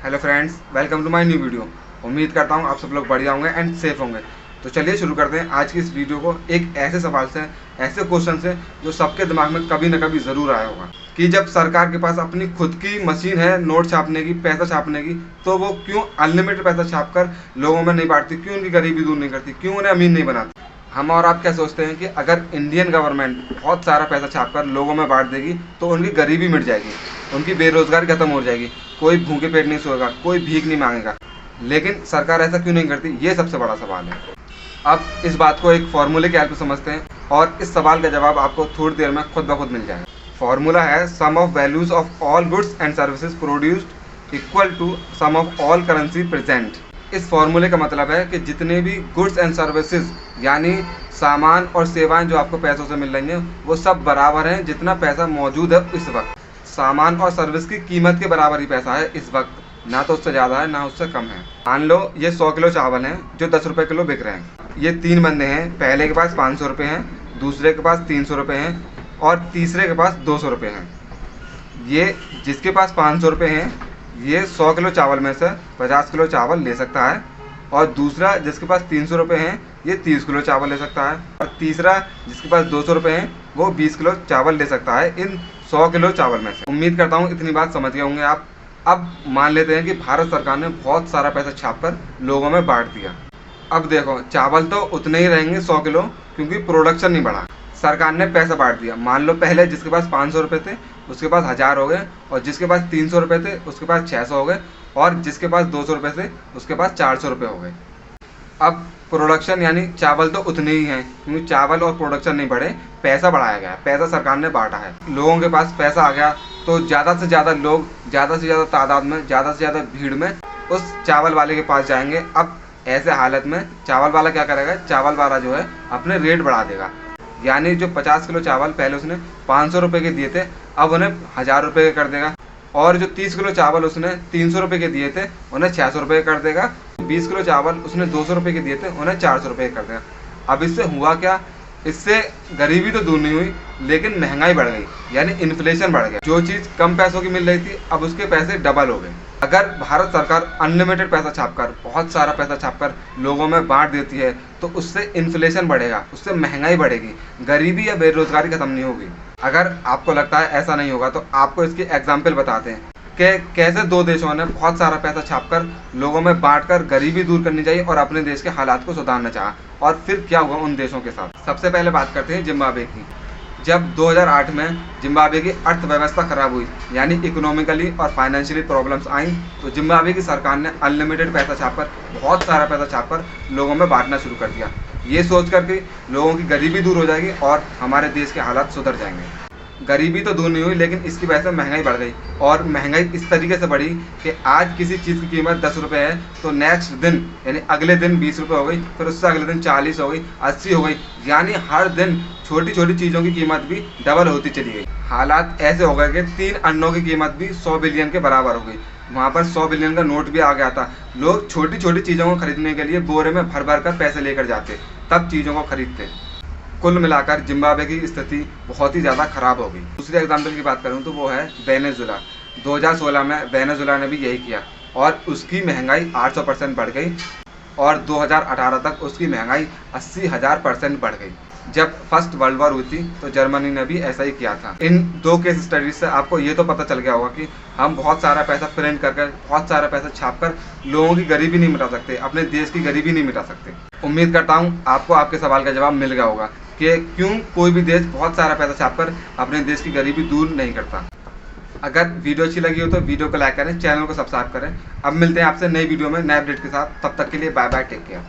Hello friends, welcome to my new video. उम्मीद करता हूँ आप सब लोग बढ़िया होंगे एंड सेफ होंगे। तो चलिए शुरू करते हैं आज की इस वीडियो को एक ऐसे सवाल से, ऐसे क्वेश्चन से जो सबके दिमाग में कभी ना कभी ज़रूर आया होगा कि जब सरकार के पास अपनी खुद की मशीन है नोट छापने की, पैसा छापने की, तो वो क्यों अनलिमिटेड पैसा छाप कर लोगों में नहीं बांटती, क्यों उनकी गरीबी दूर नहीं करती, क्यों उन्हें अमीर नहीं बनाती। हम और आप क्या सोचते हैं कि अगर इंडियन गवर्नमेंट बहुत सारा पैसा छापकर लोगों में बांट देगी तो उनकी गरीबी मिट जाएगी, उनकी बेरोजगारी खत्म हो जाएगी, कोई भूखे पेट नहीं सोएगा, कोई भीख नहीं मांगेगा। लेकिन सरकार ऐसा क्यों नहीं करती, ये सबसे बड़ा सवाल है। अब इस बात को एक फॉर्मूले के हेल्प से समझते हैं और इस सवाल का जवाब आपको थोड़ी देर में खुद ब खुद मिल जाएगा। फॉर्मूला है sum of values of all goods and services produced equal to sum of all currency present. इस फॉर्मूले का मतलब है कि जितने भी गुड्स एंड सर्विसेज यानी सामान और सेवाएं जो आपको पैसों से मिल रही हैं वो सब बराबर हैं जितना पैसा मौजूद है इस वक्त। सामान और सर्विस की कीमत के बराबर ही पैसा है इस वक्त, ना तो उससे ज़्यादा है ना उससे कम है। मान लो ये 100 किलो चावल हैं जो 10 रुपये किलो बिक रहे हैं। ये 3 बंदे हैं, पहले के पास 500 रुपये हैं, दूसरे के पास 300 रुपये हैं और तीसरे के पास 200 रुपये हैं। ये जिसके पास 500 रुपये हैं ये 100 किलो चावल में से 50 किलो चावल ले सकता है और दूसरा जिसके पास 300 रुपये हैं ये 30 किलो चावल ले सकता है और तीसरा जिसके पास 200 रुपये हैं वो 20 किलो चावल ले सकता है इन 100 किलो चावल में से। उम्मीद करता हूँ इतनी बात समझ गए होंगे आप। अब मान लेते हैं कि भारत सरकार ने बहुत सारा पैसा छापकर लोगों में बांट दिया। अब देखो चावल तो उतने ही रहेंगे 100 किलो, क्योंकि प्रोडक्शन नहीं बढ़ा। सरकार ने पैसा बांट दिया। मान लो पहले जिसके पास 500 रुपये थे उसके पास 1000 हो गए और जिसके पास 300 रुपये थे उसके पास 600 हो गए और जिसके पास 200 रुपये थे उसके पास 400 रुपये हो गए। अब प्रोडक्शन यानी चावल तो उतने ही हैं, क्योंकि चावल और प्रोडक्शन नहीं बढ़े, पैसा बढ़ाया गया, पैसा सरकार ने बांटा है। लोगों के पास पैसा आ गया तो ज़्यादा से ज़्यादा लोग ज़्यादा से ज़्यादा तादाद में, ज़्यादा से ज़्यादा भीड़ में उस चावल वाले के पास जाएंगे। अब ऐसे हालत में चावल वाला क्या करेगा, चावल वाला जो है अपने रेट बढ़ा देगा। यानी जो 50 किलो चावल पहले उसने 500 रुपये के दिए थे अब उन्हें 1000 रुपये के कर देगा और जो 30 किलो चावल उसने 300 रुपये के दिए थे उन्हें 600 रुपये कर देगा। 20 किलो चावल उसने 200 रुपये के दिए थे उन्हें 400 रुपये कर देगा। अब इससे हुआ क्या, इससे गरीबी तो दूर नहीं हुई लेकिन महंगाई बढ़ गई, यानी इन्फ्लेशन बढ़ गया। जो चीज़ कम पैसों की मिल रही थी अब उसके पैसे डबल हो गए। अगर भारत सरकार अनलिमिटेड पैसा छापकर, बहुत सारा पैसा छापकर लोगों में बांट देती है तो उससे इन्फ्लेशन बढ़ेगा, उससे महंगाई बढ़ेगी, गरीबी या बेरोजगारी खत्म नहीं होगी। अगर आपको लगता है ऐसा नहीं होगा तो आपको इसकी एग्जाम्पल बताते हैं कि कैसे दो देशों ने बहुत सारा पैसा छापकर लोगों में बांटकर गरीबी दूर करनी चाहिए और अपने देश के हालात को सुधारना चाहा और फिर क्या हुआ उन देशों के साथ। सबसे पहले बात करते हैं जिम्बाब्वे की। जब 2008 में जिम्बाब्वे की अर्थव्यवस्था खराब हुई यानी इकोनॉमिकली और फाइनेंशियली प्रॉब्लम्स आई तो जिम्बाब्वे की सरकार ने अनलिमिटेड पैसा छापकर, बहुत सारा पैसा छापकर लोगों में बांटना शुरू कर दिया, ये सोच कर कि लोगों की गरीबी दूर हो जाएगी और हमारे देश के हालात सुधर जाएंगे। गरीबी तो दूर नहीं हुई लेकिन इसकी वजह से महंगाई बढ़ गई और महंगाई इस तरीके से बढ़ी कि आज किसी चीज़ की कीमत 10 रुपये है तो नेक्स्ट दिन यानी अगले दिन 20 रुपये हो गई, फिर उससे अगले दिन 40 हो गई, 80 हो गई, यानी हर दिन छोटी छोटी चीज़ों की कीमत भी डबल होती चली गई। हालात ऐसे हो गए कि 3 अंडों की कीमत भी 100 बिलियन के बराबर हो गई। वहाँ पर 100 बिलियन का नोट भी आ गया था। लोग छोटी छोटी चीज़ों को खरीदने के लिए बोरे में भर भर कर पैसे लेकर जाते, तब चीज़ों को खरीदते। कुल मिलाकर जिम्बाब्वे की स्थिति बहुत ही ज़्यादा खराब हो गई। दूसरे एग्जाम्पल की बात करूँ तो वो है वेनेजुला। 2016 में वेनेजुला ने भी यही किया और उसकी महंगाई 800% बढ़ गई और 2018 तक उसकी महंगाई 80,000% बढ़ गई। जब फर्स्ट वर्ल्ड वॉर हुई थी तो जर्मनी ने भी ऐसा ही किया था। इन 2 केस स्टडीज से आपको ये तो पता चल गया होगा कि हम बहुत सारा पैसा प्रिंट करके, बहुत सारा पैसा छापकर लोगों की गरीबी नहीं मिटा सकते, अपने देश की गरीबी नहीं मिटा सकते। उम्मीद करता हूँ आपको आपके सवाल का जवाब मिल गया होगा कि क्यों कोई भी देश बहुत सारा पैसा छापकर अपने देश की गरीबी दूर नहीं करता। अगर वीडियो अच्छी लगी हो तो वीडियो को लाइक करें, चैनल को सब्सक्राइब करें। अब मिलते हैं आपसे नई वीडियो में नए अपडेट के साथ, तब तक के लिए बाय बाय, टेक केयर।